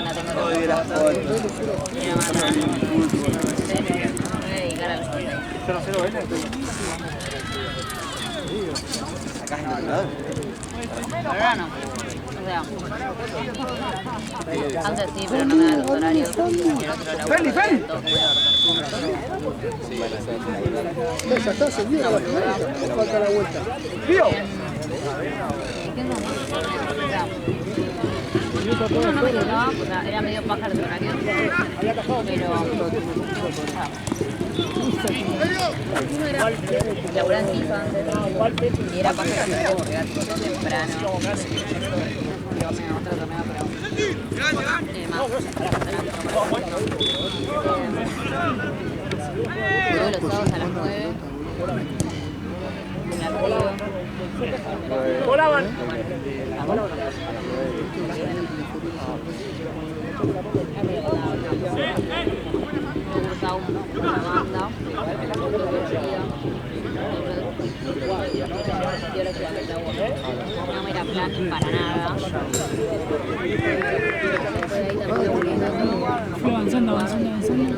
La tengo todo. Mira, mamá. Me voy a dedicar a los cosas. Yo no sé lo ven. Acá es el Ahora no. O sea, antes sí, pero no me da los horarios. ¡Feli, Feli! Ya está, se dio la vuelta. Falta la vuelta. ¡Tío! Uno no me tocaba, o sea, era medio paja los horarios, pero uno era laburar en FIFA antes y era paja los horarios porque era tipo temprano. Otro torneo, pero luego los sábados a las 9 en el río. ¡Volaban! No me era plan para nada. Fue avanzando, avanzando, avanzando.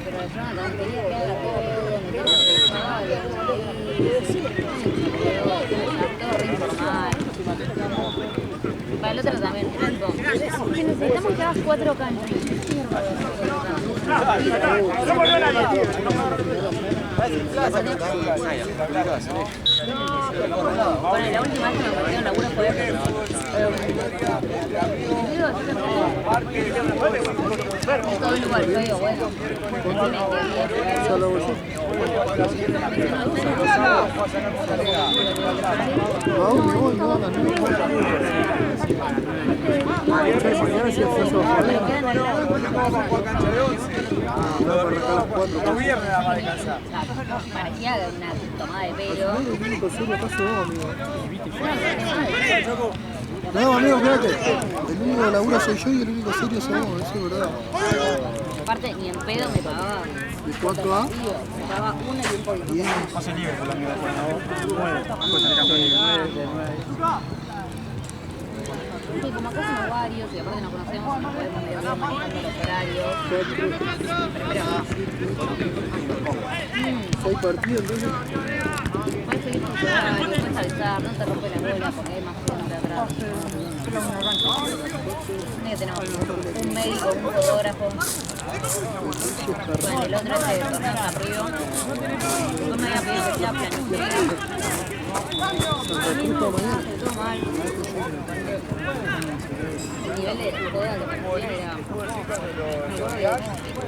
Pero es una tontería que haga todo re informal. Para el otro también, que necesitamos que hagas 4 canchas. ¡No volvió nadie! Bueno, la última vez que me metí en laburo fue todo igual, yo digo, bueno, parecía una tomada de pelo. No, amigo, espérate. El único que labura soy yo y el único serio soy vos, eso es verdad. Aparte, ni en pedo me pagaba. ¿Y cuánto va? Me pagaba una y un poquito. Bien. Pase libre con la amiga Sí, como acá somos varios y aparte nos conocemos y nos podemos medio bien manejando los horarios. Pero ¿Hay partido entonces? puedes seguir tus horarios, puedes avisar, no te rompe la bola porque hay más gente atrás. Tiene que tener un médico, un fotógrafo. Bueno, el otro es de torneo a Río. Yo me había pedido que sea planificado. Todo mal. El nivel de joda que parecía era... Me acuerdo que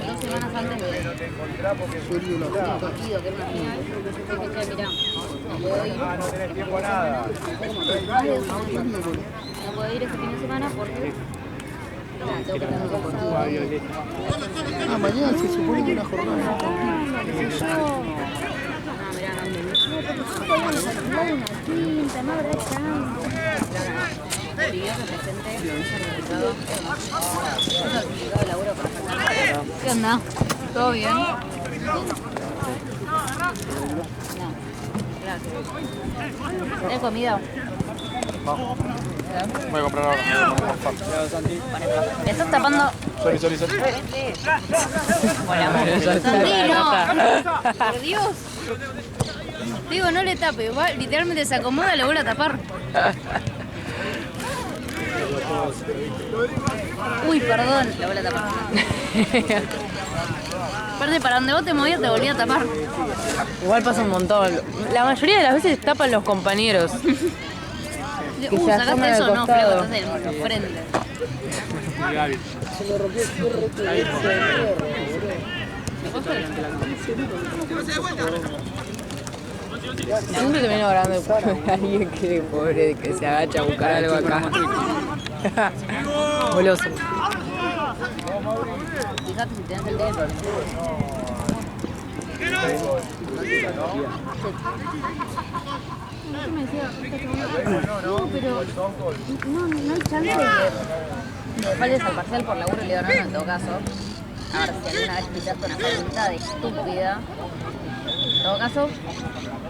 2 semanas antes de Serio la del partido, que era una final, dije, che, mirá, no puedo ir. No puedo ir este fin de semana porque... Nada, tengo que estar cansado. Ah, mañana se supone que una jornada. ¿Qué sé yo? Ah, mirá, no. Una no habrá chance. Pidió que presente el certificado de laburo para sacar. ¿Qué onda? ¿Todo bien? No. Gracias. ¿Hay comida? Voy a comprar ahora. ¿Me estás tapando? Sorry. Hola, no. Por Dios. Digo, no le tape. Va, literalmente se acomoda, le vuelve a tapar. Uy, perdón, le vuelve a tapar. Aparte, para donde vos te movías te volvía a tapar. Igual pasa un montón. La mayoría de las veces tapan los compañeros. Que se asoman ¿sacaste al eso? No, costado. Flego, estás en frente. Se me rompió el fierro Siempre termino hablando con alguien que pobre que se agacha a buscar algo acá. Goloso. Fíjate si tenés el teléfono. Me decía, no, pero no hay chance de que faltes al parcial por laburo. Le digo, no, en todo caso. A ver, si alguna vez pisaste una facultad estúpida, en todo caso,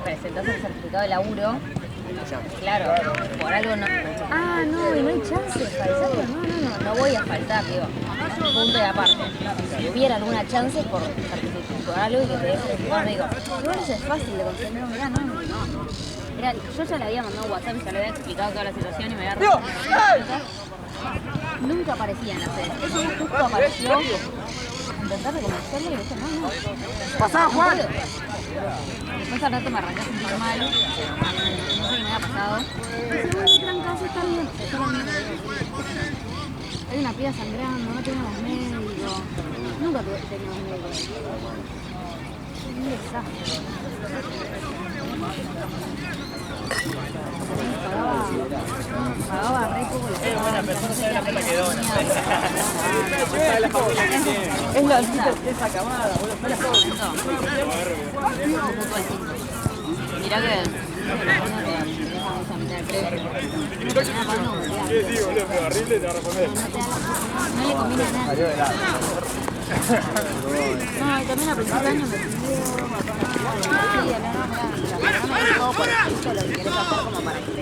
presentás el certificado de laburo Claro, por algo no. Ah, no, y no hay chance de faltar. No voy a faltar, digo. Punto y aparte. Si hubiera alguna chance por algo y que te deje jugar, digo, igual eso es fácil de conseguir. Mirá, no. Mirá, yo ya le había mandado un WhatsApp y ya le había explicado toda la situación y me había respondido. Nunca aparecía en la sede. Ese día justo apareció. Intentar de convencerle y dije, no. ¡Pasá, Juan! Después al rato me arranqué a sentir mal. No sé qué me había pasado. Dice, bueno, trancazo, está bien. Hay una piedra sangrando, no tenemos médico. Nunca teníamos médico. Un desastre. Pagaba re poco la Es la esa camada, boludo. Mirá que... Sí, boludo, pero horrible te va a responder. No le conviene a nadie. No, y también a principio de año me pidió por escrito lo que querés hacer como para que te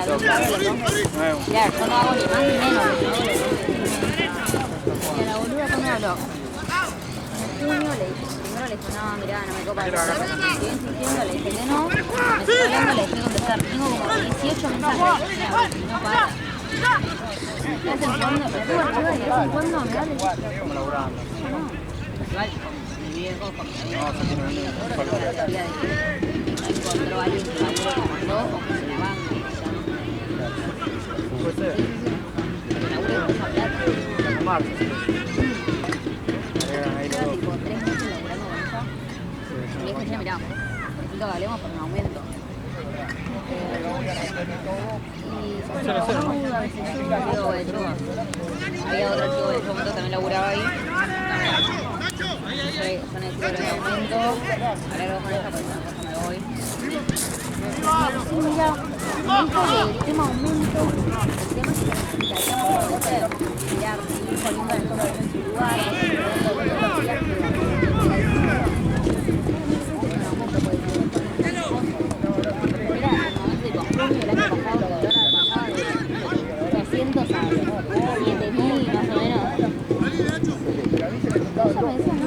algún caso le pongo. Ya, yo no hago ni más ni menos. Y a la boluda no me habló. En junio le dije, primero le dije, no, mirá, no me copa el proceso. Estoy insistiendo, le dije que no. Me estoy hablando, le dejé contestar. Tengo como 18 mensajes. Y no para. De vez en cuando, me tuve arriba y de vez en cuando me da ¿Cómo laburando? igual, mi viejo, porque la teoría de que no encontró a alguien que laburo como yo o que se la banca. Puede ser. Que laburo con esa plata. Marzo. Lleva tipo 3 meses laburando con ella. Y le dije, che, mirá, necesito que hablemos por un aumento. Y se me ayuda, a veces yo, digo, bueno, había otro chico que en ese momento también laburaba ahí. Yo necesito el aumento, arreglo con ella, pues no me voy. Sí, mira, me dijo que el tema aumento, el tema es que necesitaríamos mirar, ir poniendo las cosas en su lugar, el año pasado, lo que habrá pasado de 300 a 7.000 más o menos. Yo me decía, no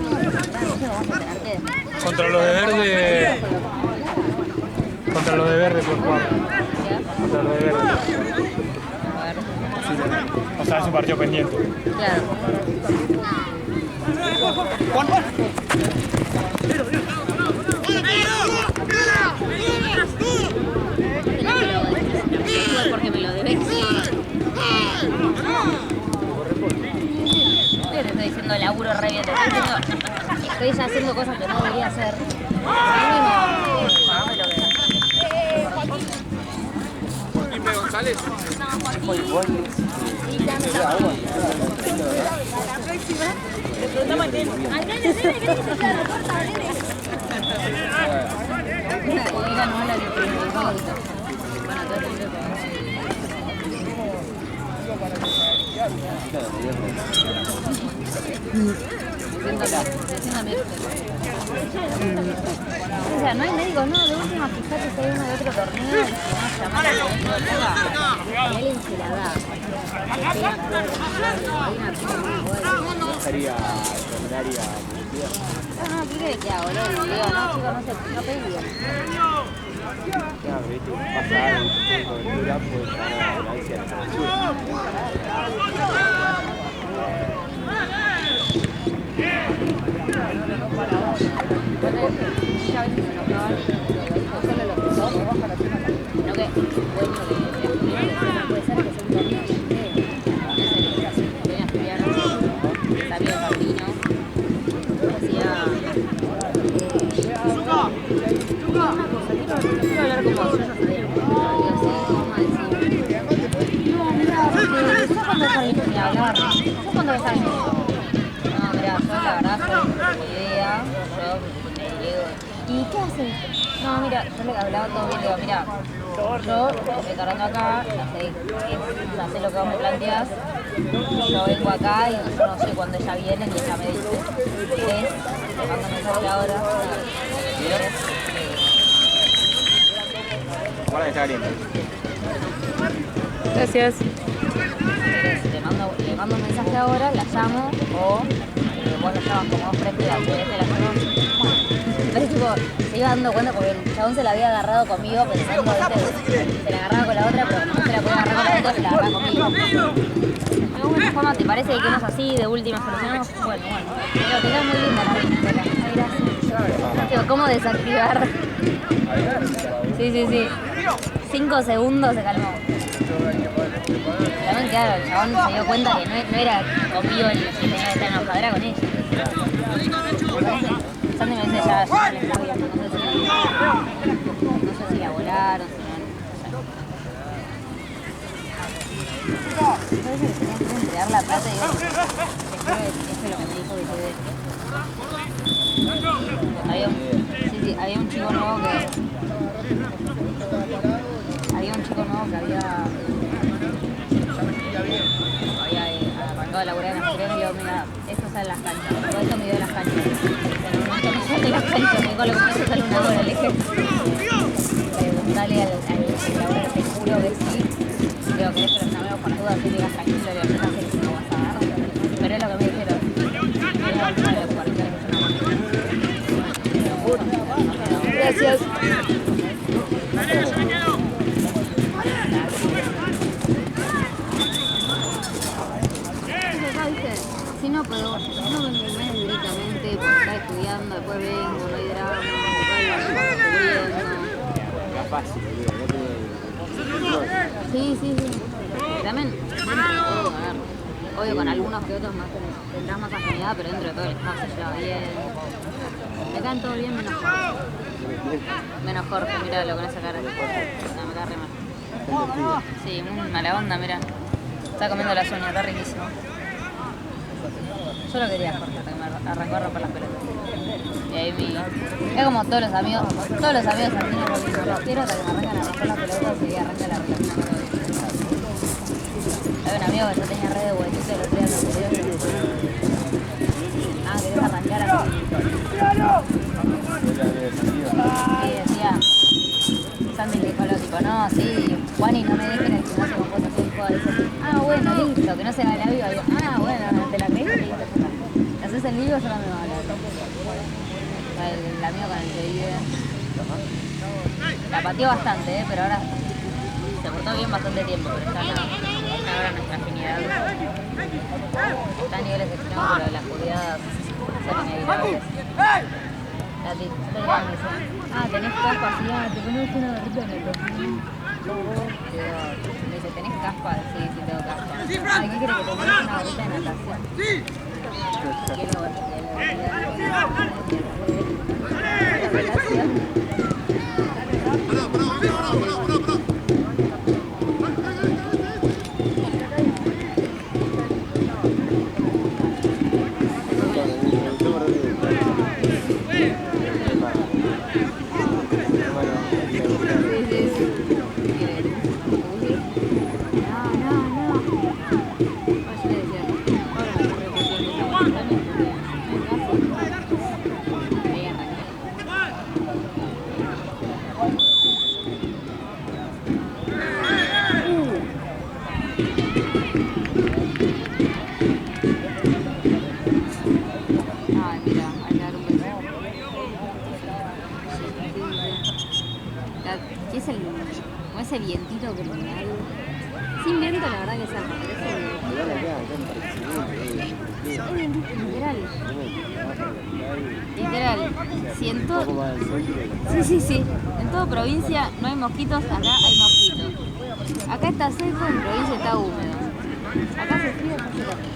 vamos a tener que... Contra los de verde. Contra los de verde, por favor. Contra los de verde. A ver. O sea, es un partido pendiente. Claro. Porque me lo debes. Te estoy diciendo laburo re bien, estoy ya haciendo cosas que no debería hacer. Felipe González. O sea, no hay médicos, no, de última fíjate si hay uno de otro torneo, llamar al médico de Boca, y alguien se la da. Hay una pica muy buena. Sería horaria. No, ¿qué qué hago? Le digo, no, chicos, no sé, no pedí. Claro, viste, pasar el cobertura, pues para la iglesia. Ya ves que se enojaban, solo lo que son, sino que, bueno, no puede ser que sea un torneo que esté, venía a estudiar, sabía el Paulino, decía, una cosa, quiero hablar con vos, yo no sabía, digo, sí, vamos a decir, no, mira, porque yo cuando salí ni hablar, yo cuando ves a alguien, no, mira, yo la verdad, yo ni idea, yo ¿y qué haces? No, mira, yo le hablaba todo bien, le digo, mira, yo estoy cargando acá, ya sé lo que vos me planteás, yo vengo acá y yo no sé cuándo ella viene ni ella me dice, ¿querés? Te mando un mensaje ahora, ¿querés? Gracias. Si le mando un mensaje ahora, la llamo o vos la llamas como vos prefieras, la llamo. Pero tipo, se iba dando cuenta porque el chabón se la había agarrado conmigo pensando, ¿viste? Se la agarraba con la otra, pero como no se la podía agarrar con la otra, se la agarraba conmigo. Pero bueno, Fama, ¿te parece que quedemos así de última solucionamos? Bueno. Pero te queda muy linda la pintura. Ay, gracias. Tío, ¿cómo desactivar? Sí. 5 segundos se calmó. También, claro, el chabón se dio cuenta que no era conmigo el que tenía que estar enojado, era con ella. Sandy me dice ya le está viendo, no sé si la volaron, si no. Parece que tenía que entregar la plata y digo, es lo que me dijo que había un chico nuevo que había arrancado a laburar en las trenes y digo, mira, esto sale en las canchas, todo esto me dio en las canchas. Pero no sale en las canchas, me dijo, lo que eso sale una hora, le dije. Preguntale al laburar, te juro que sí. Digo, querés que los llamemos por las dudas, si digas tranquilo, le digo, no sé si no vas a dar. Pero es lo que me dijeron. Era uno de los cuarteles que es una máquina. Gracias. Si no puedo, no me enfermé directamente porque estaba estudiando, después vengo, no hay drama, Sí. También puedo ganar. Obvio con algunos que otros más tendrás más afinidad, pero dentro de todo el espacio se lleva bien. Me caen todos bien menos Jorge. Menos Jorge, miralo con esa cara. No, me cae re mal. Sí, muy mala onda, mira. Está comiendo las uñas, está riquísimo. Yo lo quería Jorge, hasta que me arrancó a romper las pelotas. Y ahí es como todos los amigos argentinos lo mismo. Los quiero hasta que me arrancan a romper las pelotas y arranca la relación. Hay un amigo que yo tenía red de huevito el otro día me pidió. ¿Querés arrancar así? Y decía, Sandy le dijo al tipo, no, sí, Juani, no me dejen el gimnasio con cosas así. Bueno, listo, que no se haga la viva. Yo, bueno, te la crees y listo. Haces el vivo, yo no me voy a hablar. El amigo con el que vive la pateó bastante, pero ahora se portó bien bastante tiempo, pero está ahora nuestra afinidad. Está a niveles extremos, pero las oscuridad son inevitables. La titular me decía, tenés caspa, sí, te pones una barrita en el cocina. Me dice, ¿tenés caspa? Sí, tengo caspa. ¿Qué querés que te pongas una barrita de natación? Ese vientito criminal. Sin viento, la verdad que salta. Literal. Sí. En toda provincia no hay mosquitos, acá hay mosquitos. Acá está seco, en provincia está húmedo. Acá se frío, acá se calienta.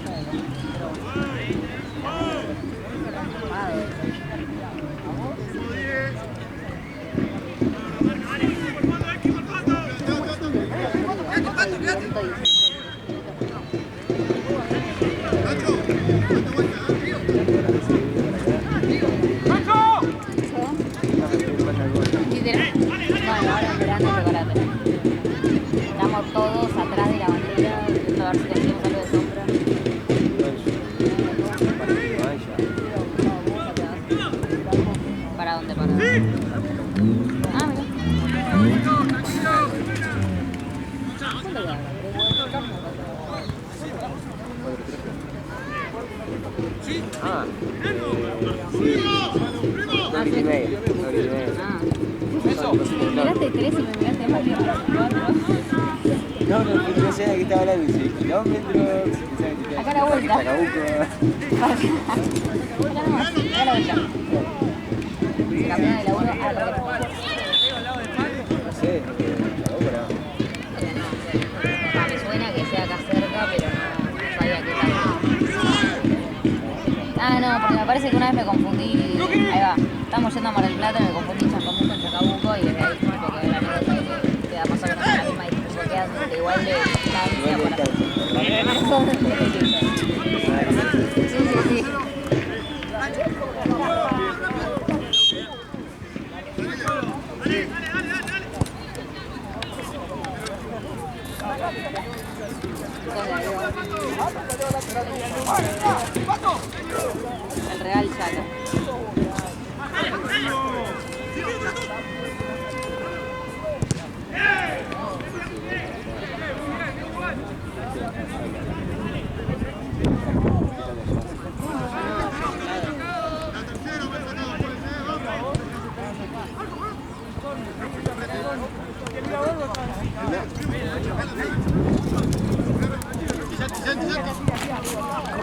Ahora en verano prepárate. Estamos todos atrás de la bandera, viendo a ver si conseguimos algo de sombra. Ah, sí. 2 y media. Miraste 3 y me miraste más bien 4. No, no sé de qué estaba hablando. Dice kilómetros. Acá la vuelta. Chacabuco. Acá nomás, acá la vuelta. Camino de laburo al revés. No sé, Chacabuco no. Me suena que sea acá cerca, pero no sabía qué tal. Ah, no, porque me parece que una vez me confundí. Ahí va. Estamos yendo a Mar del Plata y me confundí Chacabuco con Chacabuco y desde ahí porque la anécdota que queda más o menos en la misma distancia, quedan igual de distancia para. Sí, sí, sí. El Real Chaca.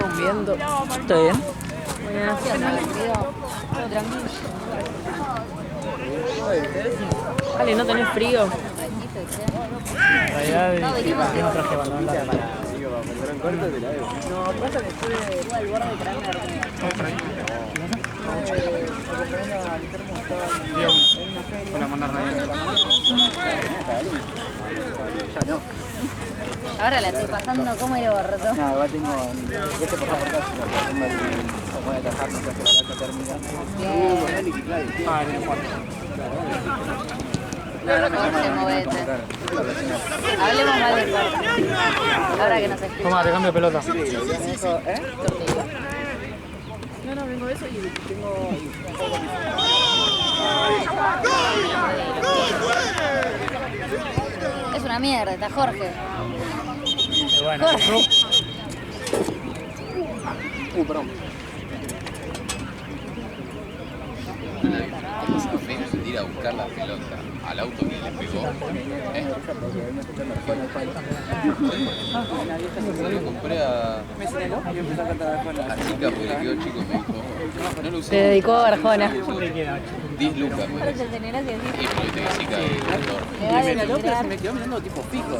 Rompiendo. ¿Está bien? Sí, anda, querido. Todo tranquilo. Ale, ¿no tenés frío? Fresquito, che. En realidad, tiene un traje bandón largo. Pantalón corto te la veo. No, pasa que estuve al borde de traerme la ropa. Para mandar nadie. Ya no. Ahora la estoy pasando como el orto. No, igual tengo. Este por favor, acá. Voy a atajar mientras que la gata termina. Ah, en el cuarto. No, corte, movete. Hablemos mal del corte. Ahora que nos escucha. Toma, te cambio de pelota. No, vengo de eso y tengo... Es una mierda, está Jorge. Bueno, Jorge. Perdón. ¿Cómo se apenas ir a buscar la pelota al auto que le pegó? Se lo compré a chica porque le quedó chico, me dijo. No lo usé. Te dedicó a Arjona. 10 lucas, me Pero dijo. te generas y Y decís, porque te chica de motor. me va a desesperar. Me quedó mirando tipo fijo.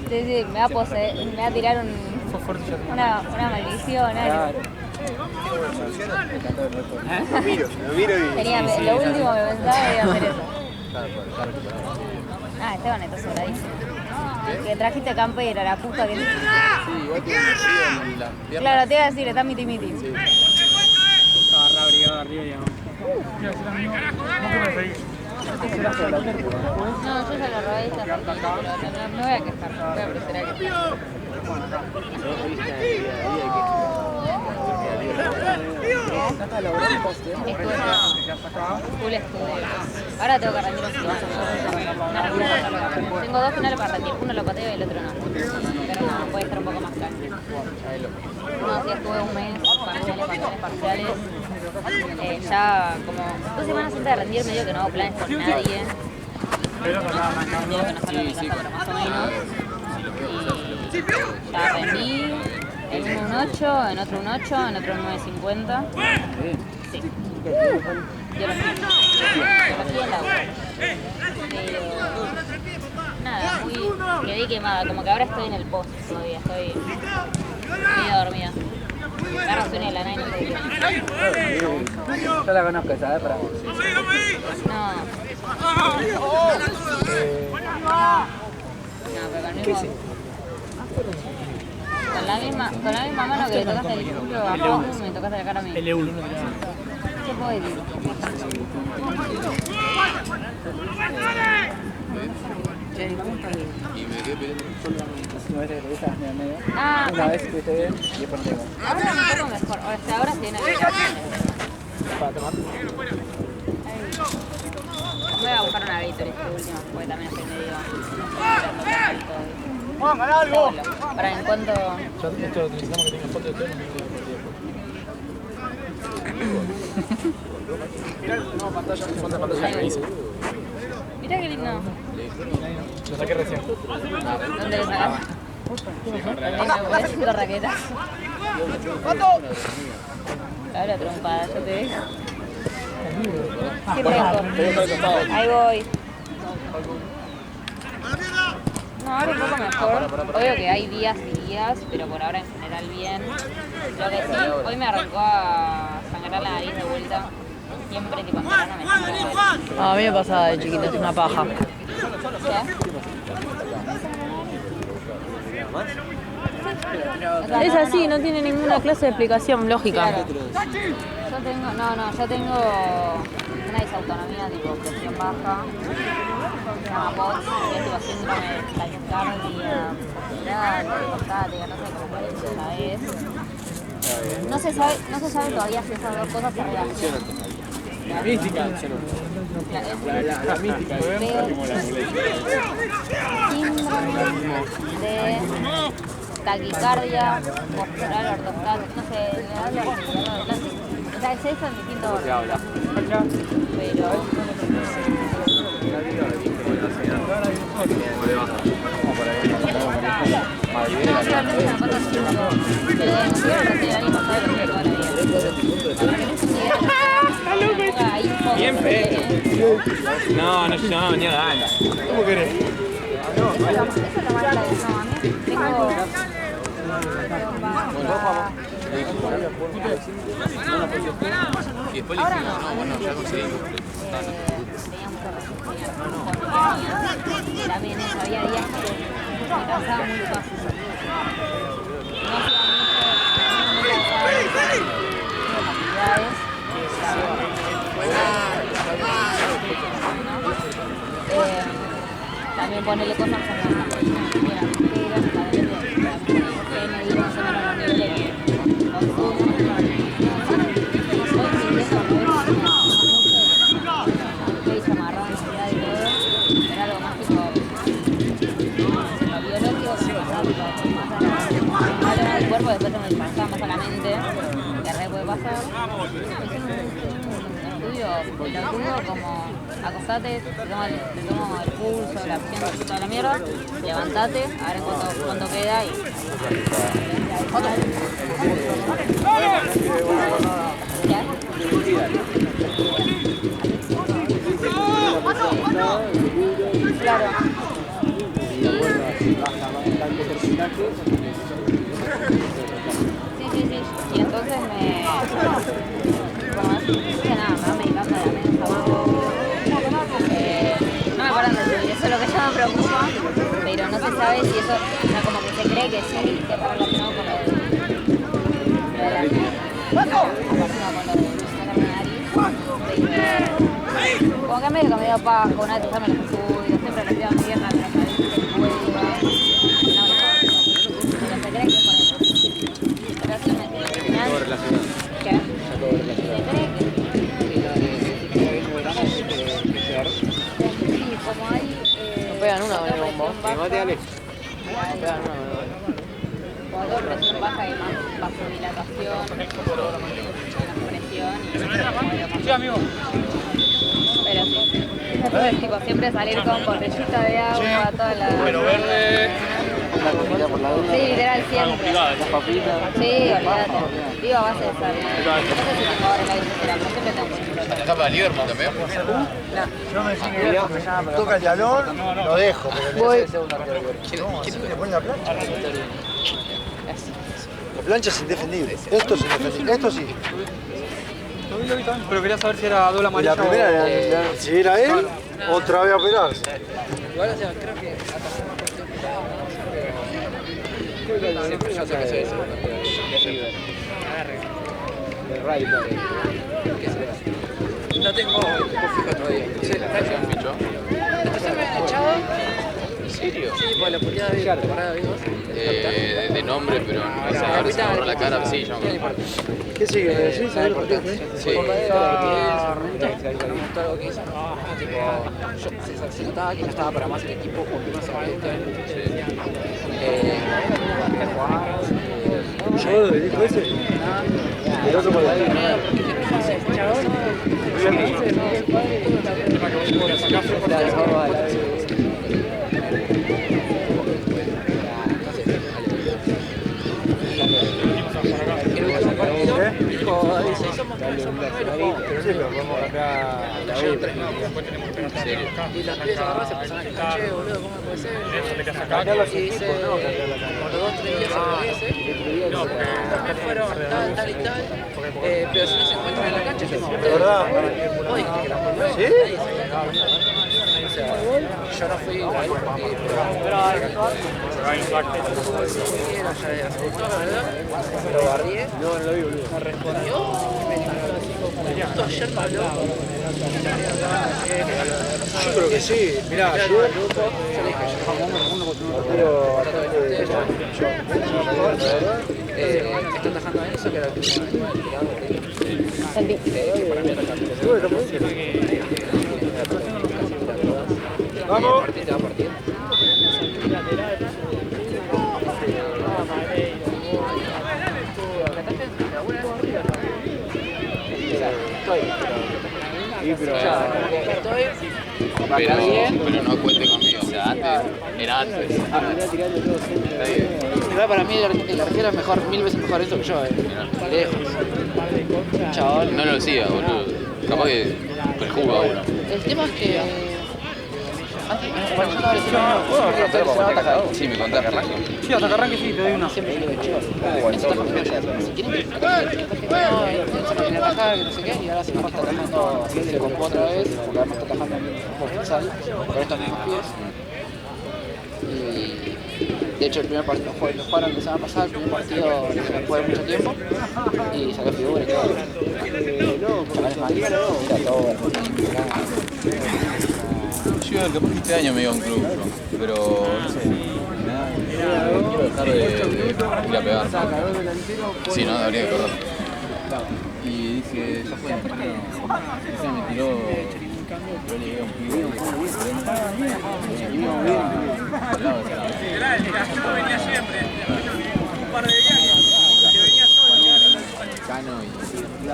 Sí, sí, me va a poseer, me va a tirar una maldición, algo. Lo miro y... Tenía, lo último que pensaba era hacer eso. Ah, Esteban, está sobradísimo. Que trajiste campera, la puta que... Sí, igual tiene un frío en la pierna. Claro, te iba a decir, está miti miti. Estaba arriba, digamos. Mira, si la mío. ¿Cómo que me seguís? No, yo ya lo robé y está tranquilo, pero no voy a quejar, voy a apreciar a quejar. Full estudio. Ahora tengo que rendir un final. Tengo 2 finales para rendir, uno lo pateo y el otro no. Pero no, puede estar un poco más claro. No, sí, estuve un mes con finales parciales. Ya como 2 semanas antes de rendir medio que no hago planes con nadie. Medio que no salgo de mi casa, pero más o menos. Y ya rendí. En uno un 8, en otro un 8, en otro un 9.50. Sí. Yo lo hacía en la web. Pero nada, quedé quemada, como que ahora estoy en el post todavía, estoy medio dormida. Agarro sueño de la nena y no sé qué. Yo la conozco, ¿sabes? Para... No. No, pero con el mismo... Con la misma mano que le tocaste el culo a Juan, me tocaste la cara a mí. L1. ¿Qué puedo decir? Y me quedé peleando. Una vez que te gustas medio. Ah, Una vez que te bien y después no tengo. ahora un poco mejor. Ahora estoy en el... Para tomar. Voy a buscar una Gatorade este último, porque también estoy medio... ¡Vamos, ganá algo! Para en cuanto... Ya esto necesitamos que tenga foto de todo. Mira qué lindo. Lo saqué recién. ¿Dónde lo sacaste? Es una raqueta. Ahora trompada, yo te dejo. Qué fresco. Ahí voy. No, ahora un poco mejor. Obvio que hay días y días, pero por ahora en general bien. Lo que sí, hoy me arrancó a sangrar la nariz de vuelta. Siempre tipo en verano me sangra. A mí me pasaba de chiquita, es una paja. ¿Qué? Es así, no tiene ninguna clase de explicación lógica. Claro. Yo tengo una disautonomía tipo presión baja, se llama POTS, que es tipo síndrome de taquicardia postática, no sé cómo es. No se sabe todavía si esas dos cosas se relacionan. La mística. La mística. Síndrome de taquicardia postural ortostática, no sé, o sea, es eso en distintos órdenes. Pero no, realmente me pasa así, Bien feo. No, ni a ganas. ¿Cómo querés? Eso es lo más grave, no, a mí tengo... Y después le Ahora dijimos, no, no, bueno, ya conseguimos. tenía mucha resistencia. También eso, había días que me cansaba muy fácil. No hacía muchas actividades. También ponerle cosas como una persona que quiera medir más o menos los niveles de consumo. Era algo más tipo biológico, algo del cuerpo, después se me pasaba más a la mente, que re puede pasar. Es un estudio pelotudo como acostate, te tomo el pulso, la presión, toda la mierda, levantate, a ver cuánto queda y... Claro. Sí. Y entonces como es, que nada, me va medicando de la mesa. No me paran de subir, eso es lo que ya me preocupa, pero no se sabe si eso, o sea, como que se cree que sí, que está relacionado con lo de la nariz, como que medio que me dio paja, una vez ya me los estudios, siempre les pido a mi vieja que los narices se cuelgan, pero se cree que es por eso. Pero sí me final, ¿qué? Se cree que sí, como hay... Pegan una con el bombo. Cuando hay presión baja hay más vasodilatación, presión y... Sí, amigo. Pero sí. Entonces, tipo, siempre salir con botellita de agua, toda la... Pero verde. Sí, literal, siempre. Las papitas. Sí, olvídate. Digo, a base de sal. No sé si tengo ahora la desesperación, pero siempre tengo mucho. ¿Está para Liverpool también? Yo me decía toca el talón, lo dejo. Le pone la plancha. La plancha es indefendible. Esto es indefendible. Esto sí. Lo vi también, pero quería saber si era doble Y amarilla la primera, si era él, otra vez a operarse. Igual, o sea, creo que siempre yo sé que soy ese. De Rider. ¿Qué será? No tengo fijo todavía. Sí, la ¿Se han fichado? entonces me han echado. ¿En serio? Sí, por la oportunidad de temporada, amigos. De nombre, pero no sé, ahora se me borró la cara, sí, yo me acuerdo. ¿Qué sigue? ¿Me decís? ¿Sabés el partido? Sí. Me gustó algo que hizo. Tipo, se notaba que no estaba para más el equipo porque no se valía ¿Yo dijo ese? El otro por ahí. Y las pibes agarradas se pasaban a quejar, che, boludo, ¿cómo puede ser? Y dice, por 2 o 3 días se agradece. No, fueron tal y tal. Pero si no se encuentran en la cancha, ¿qué más? ¿De verdad? Vos dijiste que la volvió. ¿Sí? O sea, yo no fui igual, lo barrié, me respondió y me dijo, justo ayer me habló. Yo creo que sí. Mirá, yo le dije, está atajando a Enzo, que era el vamos. Pero no cuente conmigo, o sea, antes, era antes. Igual para mí el arquero es mejor, 1000 veces mejor esto que yo, lejos. Chaval. No lo decía, boludo. Capaz que perjuga a uno. El tema es que antes, bueno, yo no decía, Sí, me contaste. sí, hasta que arranque sí, te doy una. Siempre digo, chico, Enzo está campeón. Si quieren, no, Enzo no tiene atajar, que no sé qué, y ahora se está atajando, se compó otra vez, porque además está atajando un futsal con estos mismos pies. Y de hecho el primer partido lo jugaron la semana pasada, el primer partido después de mucho tiempo, y salió figura y todo. Chavales malísimos, mira todo. Yo capaz que este año me iba a un club, pero no sé, nada, quiero dejar de ir a pegar. Sí, no, habría que correr. Y dije, ya fue, se me tiró, yo le llegué a un pibe al lado de Cano venía siempre, un par de días que venía solo. Cano y a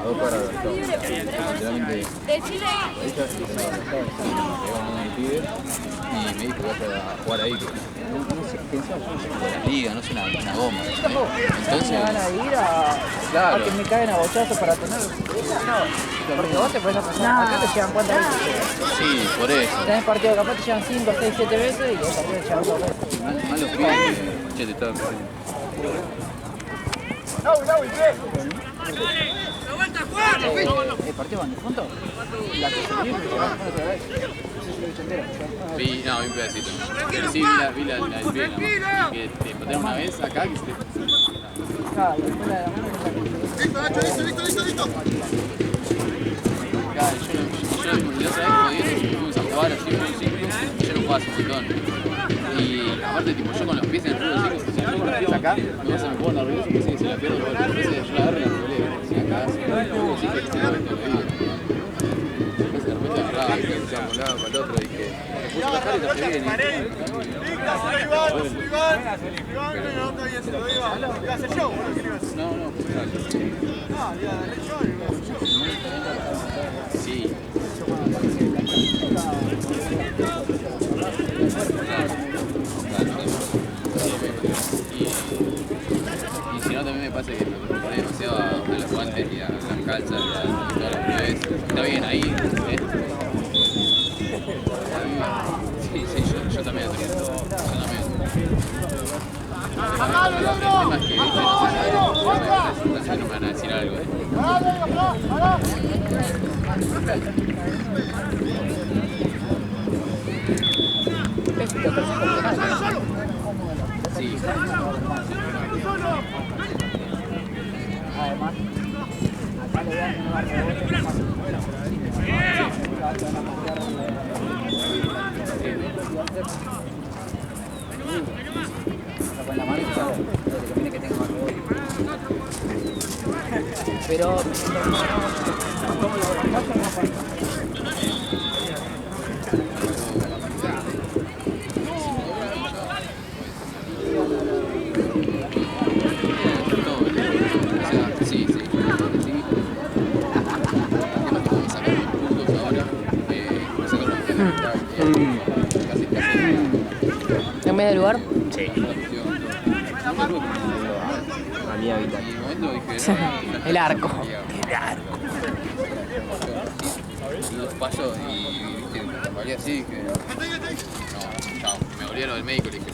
2 cuadras de todo. Literalmente, ella se llegó a un pibe y me dijo que vas a jugar ahí. No sé, pensaba yo la liga, no sé, una goma. Entonces, me van a ir a, claro, a que me caigan a bochazos para tener. No, porque vos te podés pasar. Acá te llevan cuántas veces. sí, por eso. Tenés partido capaz te llevan 5, 6, 7 veces y los partidos te llevan 2 veces. Mal los pibes que, che, te estaba ¿El partido van de fondo? La que se viene, se va a otra vez. No sé si lo he hecho entero. vi un pedacito. Pero sí vi la del pie, ¿no? Que te patearon una vez acá que se te... Ah, y después la de la mano Listo. Claro, yo la otra vez fuimos a jugar así, yo no jugaba hace un montón. Y aparte, tipo, yo con los pies en el fútbol, chicos, si yo con los pies acá, me se me pongo nervioso, que sé que se la pierdo, porque a veces yo la agarro y la peleo. Si acá, sí que se me mete la vida. Después de repente agarraba, y se echaba un lado para el otro, y dije, después de bajar y te pegué, No, sí. Y si no, también me pasa que me preocupé demasiado a los guantes y a las calzas y a todas las pibes. Está bien ahí, ¿eh? Sí, yo también. El tema es que no me van a decir algo, ¿eh? Sí. además, acá le dan un lugar de rebote más. Con la mano y sabe, le conviene que tenga más rebote. Pero, ¿cómo lo bajas o no falta? Casi. ¿En vez de lugar? Sí. A mi hábitat. En el momento dije, no, El arco. Y los pasos y viste, cuando valía así, que no, chao, me volvía lo del médico y le dije,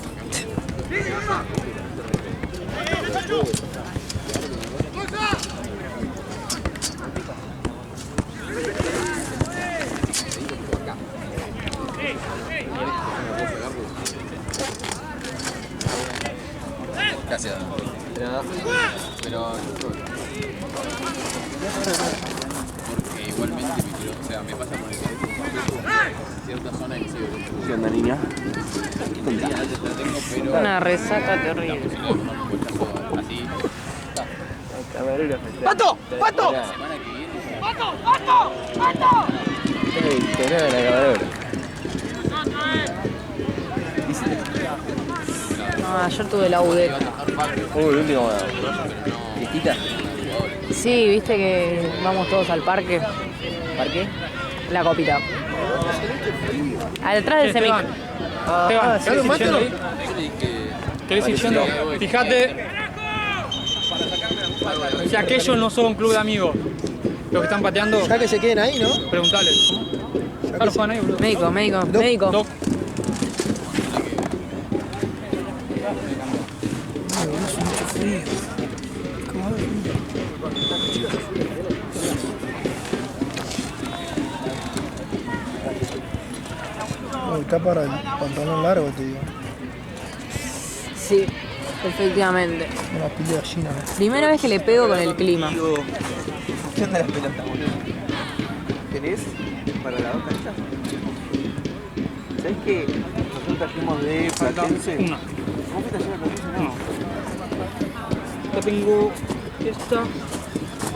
gracias. Pero porque igualmente me quiero, o sea, me pasa por cierta zona y sigo. ¿Qué onda, niña? Ya la tengo, pero Una resaca terrible. así. ¡Pato! ¡Pato! La semana que viene. Tenés la cabalera. No, ayer tuve la UDEC. El último. ¿Fiestita? Sí, viste que vamos todos al parque. ¿Parque? La copita. Detrás del semic. Esteban, ¿querés ir yendo ahí? ¿Querés ir yendo? Fíjate. O sea, que ellos no son un club de amigos. Los que están pateando, Ya que se queden ahí, ¿no? preguntale. Claro, juegan ahí, boludo. Médico. Doc. No, está para el pantalón largo, te digo. Sí, efectivamente. Una piel de gallina, ¿no? Primera vez que le pego con el clima. ¿Qué onda la pelota, boludo? ¿Tenés para la otra esta? ¿Sabés que nosotros trajimos de Platense? Una. ¿Cómo fuiste ayer a Platense? No. Yo tengo esta.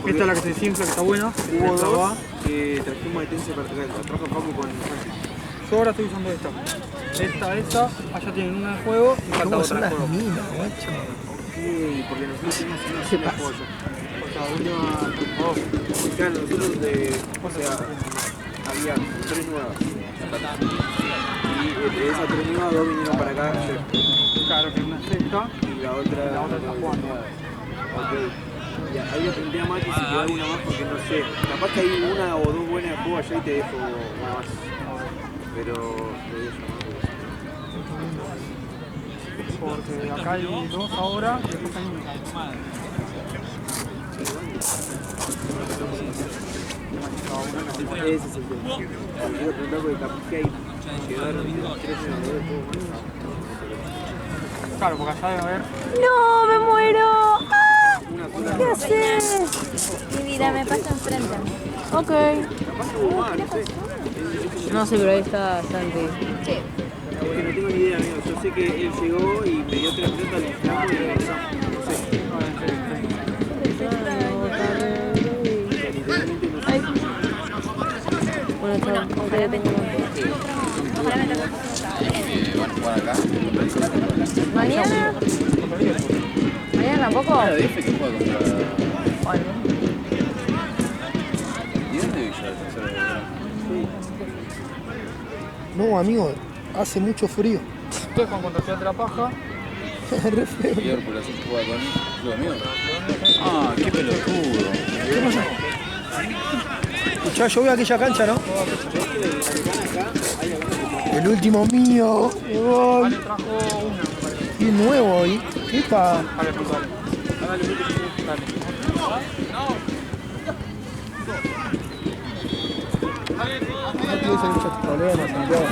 Esta es la que se desinfla, que está buena. Hubo Esta va. dos que trajimos de Tense para acá. Trajo Paco con Francis. Yo ahora estoy usando esta. Esta. Allá tienen una de juego y falta ¿Cómo otra son de las juego. minas, macho? Sí, porque nosotros tenemos una sola pollo. O sea, última. Claro, nosotros o sea, había 3 nuevas. Y de esas 3 nuevas, 2 vinieron para acá ayer. Claro, que una es esta. Y la otra está jugando. Ok. Ya, ahí le pregunté a Mati si quedó alguna más porque no sé. Capaz que hay una o dos buenas de juego allá y te dejo una más. Pero lo voy a llamar Porque acá hay dos ahora y después hay uno. Ese es el tema. Te iba a preguntar porque capaz que hay llegaron 3 jugadores de juego. Claro, porque allá debe haber. ¡No, me muero! ¡Ah! ¿Qué ¿Qué haces? Mi vida me pasa enfrente. Ok. Capaz que hubo más, no sé. No sé, pero ahí está Santi. Sí. Porque no tengo ni idea, amigo. Yo sé que él llegó y me dio 3 pelotas, le inflamos y regresamos. No sé. Literalmente no sé. Bueno, chao. Ojalá me toque. Van a jugar acá. ¿Mañana? ¿Mañana tampoco? La DF que juega contra. Bueno. ¿Y dónde vi yo el tercero de verano? No, amigo, hace mucho frío. Ustedes con contra Ciudad de la Paja. Re feo. Liverpool así juega con club amigo. Ah, qué pelotudo. ¿Qué pasa? Escuchá, yo veo aquella cancha, ¿no? El último mío. Vale, trajo una, me parece. Y nuevo hoy. Epa. Vale, pues vale. Dale. No tienes muchos problemas, Santiago.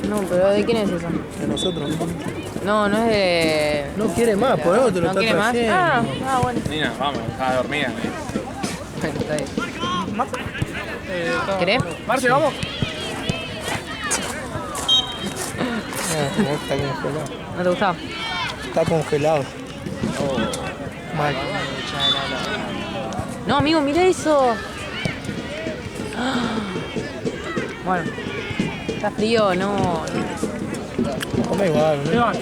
No, pero ¿de quién es eso? De nosotros. No, no es de... No quiere más, por eso te lo ¿No está quiere más? trayendo. Bueno. Nina, vamos, estaba dormida. Bueno, está bien. Está... ¿Querés? Marce, vamos. No, está congelado. ¿No te gustaba? Está congelado. Mal. No, amigo, mira eso. Ah. Bueno, está frío, no. Come igual, ¿no? Esteban.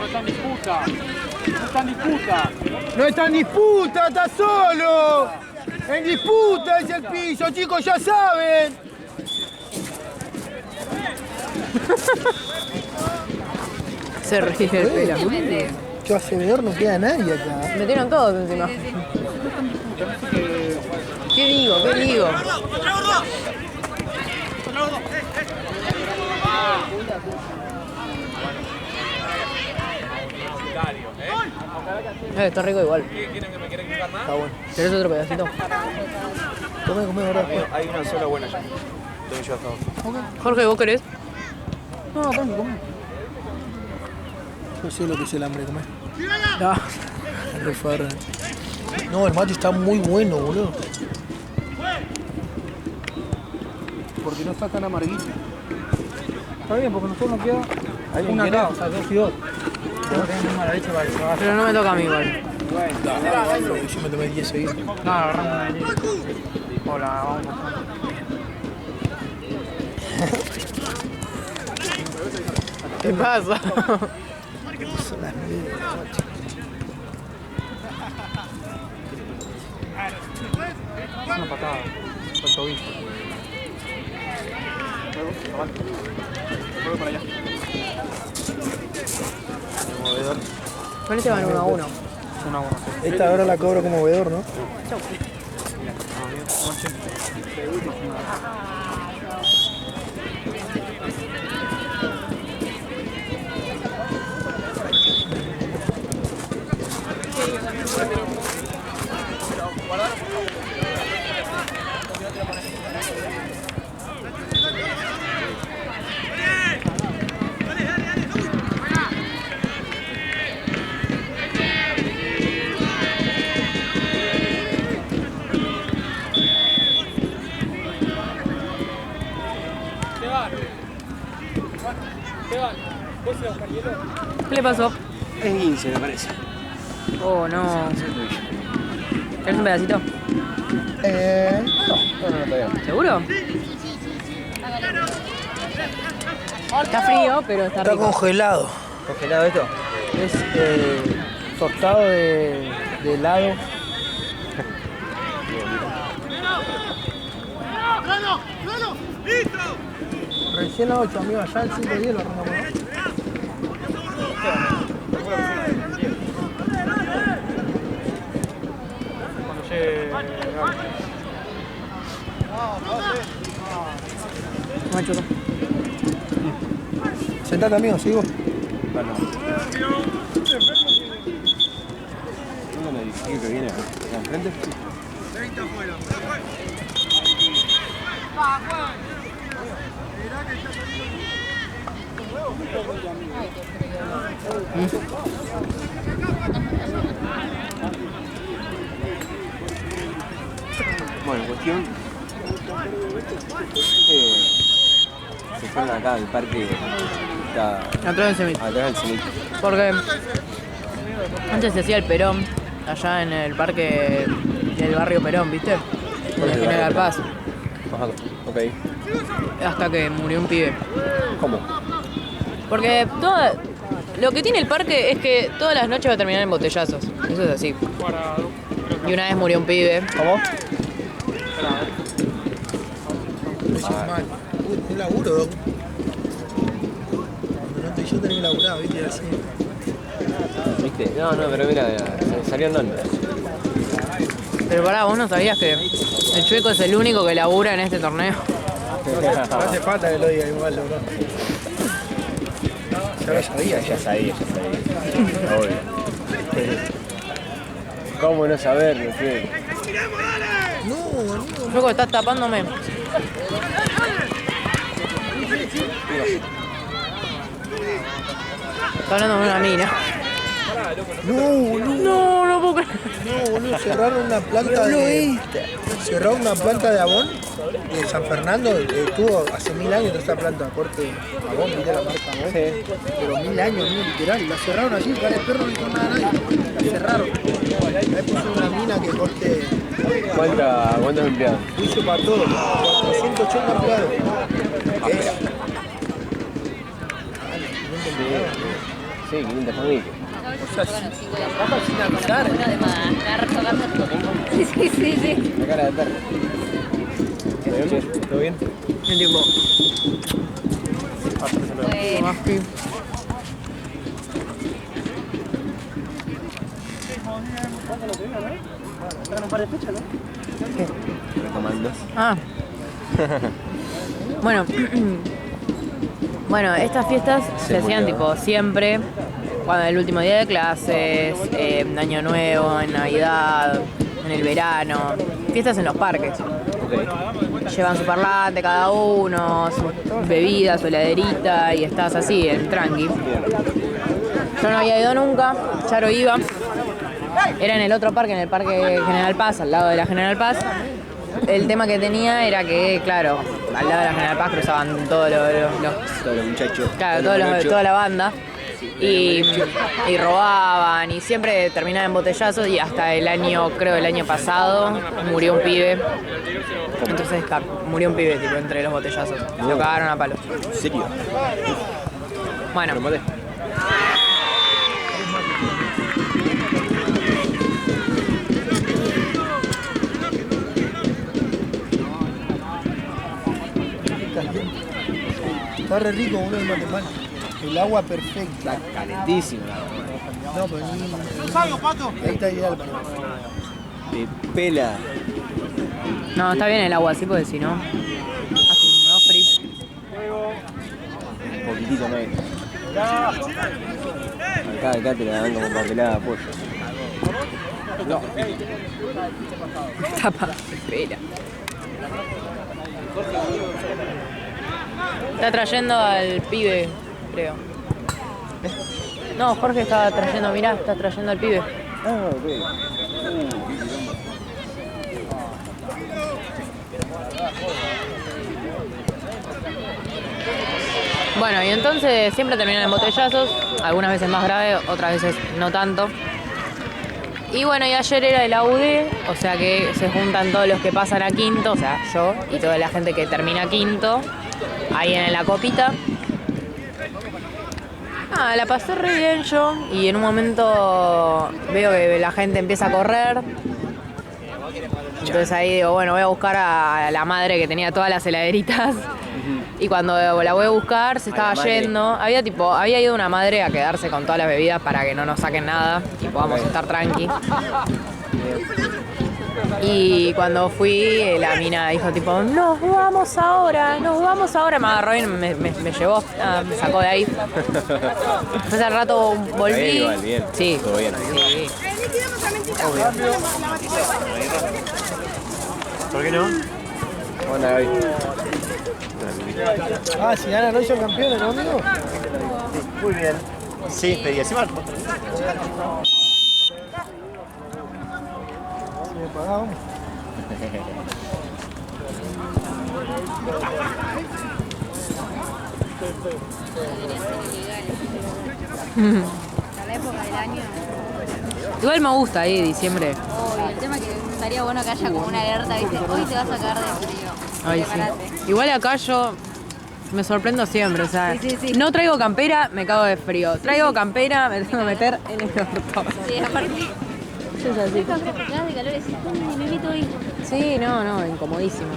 está en disputa. No está en disputa. No está en disputa, está solo. En disputa es el piso, chicos, ya saben. Se ríe el pelo. ¿Qué hace ver? No queda nadie acá. Metieron todos encima. ¿Qué digo? ¿Qué digo? Está rico igual. Está bueno. ¿Querés otro pedacito? Come, ahora. Hay una sola buena ya. Donde yo estaba. Jorge, ¿vos querés? No, come. Yo sé lo que es el hambre, comer. No. No, el mate está muy bueno, boludo. Porque no está tan amarguito. Está bien, porque nosotros nos queda una acá, o sea, 2 y 2. Tengo que tener mala leche para que se vaya. Pero no me toca a mí igual. Yo me tomé 10 seguidos. No, agarramos de ahí. Hola, vamos. ¿Qué pasa? Son las 9 de la noche. Es una patada. Por el tobillo. Juego para allá. Con este van 1-1. 1-1. Esta ahora la cobro como veedor, ¿no? ¿Qué le pasó? Es 15, me parece. Oh, no. ¿Querés un pedacito? No. ¿Seguro? Está frío, pero está Está rico. congelado. ¿Congelado esto? Es tostado de helado. Recién a 8, amigo, allá el 5-10 lo arrancamos, ¿no? Cuando llegue. Macho. Sentate, amigo, sigo. ¿Dónde me dijiste que viene? ¿Acá enfrente? Bueno, cuestión. Se fueron acá al parque. Está Atrás del cementerio. atrás del cementerio. Porque antes se hacía el Perón, allá en el parque del barrio Perón, ¿viste? De General Paz. Ajá, ok. Hasta que murió un pibe. ¿Cómo? Porque lo que tiene el parque es que todas las noches va a terminar en botellazos. Eso es así. Y una vez murió un pibe. ¿Cómo? Mal. Un laburo, Doc. Cuando no estoy yo tenés que laburar, ¿viste? Así. ¿Viste? No, pero mira, salió en Londres. Pero pará, ¿vos no sabías que el Chueco es el único que labura en este torneo? No hace falta que lo diga igual, bro. Ya lo sabía, Ya sabía. Obvio. ¿Cómo no saberlo, tío? No, amigo. Chueco, estás tapándome. Está hablando de una mina. No, boludo. No puedo creer. No, boludo. Cerraron una planta Cerraron una planta de Avon de San Fernando. Estuvo hace 1000 años toda esta planta. Corte Avon, ¿viste la marca Avon? Sí. Pero 1000 años, ¿no? Literal. La cerraron así, cara de perro, no dijo nada a nadie. La cerraron. Ahí puso una mina que corte. ¿Cuántos empleados? Juicio para todos. 480 empleados. ¿Qué es? Sí, 500 familias. O sea, trabaja sin avisar. Uno de Madagascar tocando. Sí, sí, sí, sí. La cara de perro. ¿Todo bien? El tiempo. Bueno, Comandos. Ah. Bueno. Bueno, estas fiestas se hacían murió. tipo siempre, cuando el último día de clases, en Año Nuevo, en Navidad, en el verano, fiestas en los parques. Ok. Llevan su parlante cada uno, su bebida, su heladerita y estás así, en tranqui. Yo no había ido nunca, Charo iba. Era en el otro parque, en el Parque General Paz, al lado de la General Paz. El tema que tenía era que, claro, al lado de la General Paz cruzaban todos Todos los muchachos. claro, todos los muchachos. toda la banda. Y robaban y siempre terminaba en botellazos y hasta el año, creo el año pasado, murió un pibe. Entonces murió un pibe tipo entre los botellazos. Lo cagaron a palo. ¿En serio? Bueno, Lo maté. Está re rico uno el mate mal. El agua perfecta. Está calentísimo la verdad. No, pero ni. Ahí está ideal para mí. Te pela. no, está bien el agua así porque si no, hace un frío. Un poquitito menos. Acá te la dan como papelada de pollo. No. Tapa, espera. Está trayendo al pibe, creo. No, Jorge está trayendo, mirá, está trayendo al pibe. Ah, ok. Bueno, y entonces siempre terminan en botellazos, algunas veces más grave, otras veces no tanto. Y bueno, y ayer era el AUD, o sea que se juntan todos los que pasan a quinto, o sea, yo y toda la gente que termina quinto, ahí en la copita. Ah, la pasé re bien yo, y en un momento veo que la gente empieza a correr. Entonces ahí digo, bueno, voy a buscar a la madre que tenía todas las heladeritas. Y cuando la voy a buscar, se estaba la madre. yendo. Había ido una madre a quedarse con todas las bebidas para que no nos saquen nada y podamos estar tranqui. Y cuando fui, la mina dijo tipo, nos vamos ahora. Me agarró y me llevó, me sacó de ahí. Después al rato volví. Está bien, igual, bien. Sí. Todo bien. Sí. ¿Por qué no? ¿Cómo anda, Gaby? Ah, si ganan hoy son campeones, ¿no, amigo? Muy bien. Sí, pedí encima. Si me pagamos. a la época del año. Igual me gusta ahí, diciembre. Uy, el tema es que estaría bueno que haya como una alerta, ¿viste? Hoy te vas a caer de frío. Ay, Prepárate. sí. Igual acá yo me sorprendo siempre, o sea, Sí, sí, sí. no traigo campera, me cago de frío. Traigo campera, me tengo que meter en el orto. Sí, aparte. Es así. Cuando te cagas de calor y decís, uy, me meto ahí. Sí, no, incomodísimo.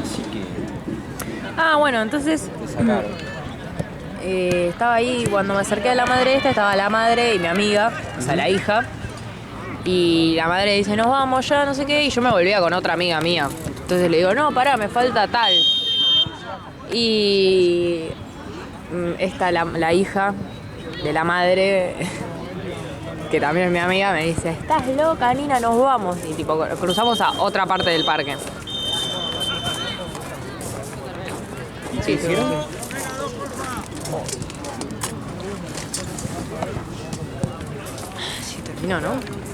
Así que Ah, bueno, entonces te sacaron. estaba ahí, cuando me acerqué a la madre esta, estaba la madre y mi amiga, o sea, la hija. Y la madre dice, nos vamos ya, no sé qué, y yo me volvía con otra amiga mía. Entonces le digo, no, pará, me falta tal. Y esta, la hija de la madre, que también es mi amiga, me dice, estás loca, Nina, nos vamos. Y tipo, cruzamos a otra parte del parque. ¿Y qué hicieron? Sí, terminó, ¿no?